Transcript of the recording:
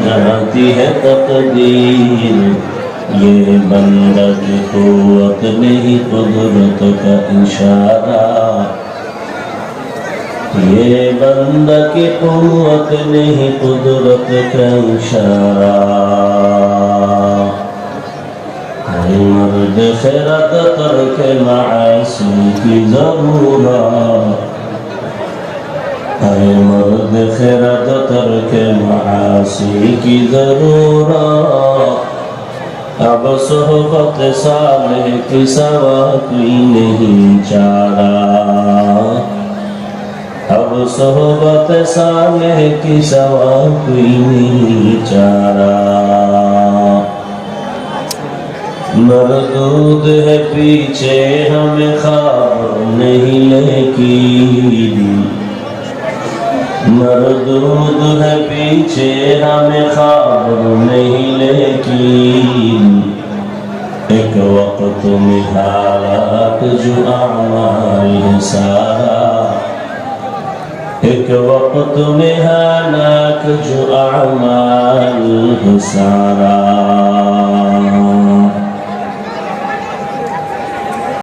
جاتی ہے تقدیر، یہ بندہ کی قوت نہیں قدرت کا اشارہ، یہ بندہ کی قوت نہیں قدرت کا اشارہ۔ اے مرد خیرات ترک معاصی کی ضرورت، اے مرد خیرات ترک معاصی کی ضرورت، اب صحبت صالح کی سوا کوئی نہیں چارہ، اب صحبت صالح کی سوا کوئی نہیں چارہ۔ مردود ہے پیچھے ہمیں خواب نہیں لیکن، مردود ہے پیچھے ہمیں خواب نہیں لیکن، ایک وقت میں حالات جو اعمال ہے سارا، ایک وقت میں حالات جو اعمال ہے سارا۔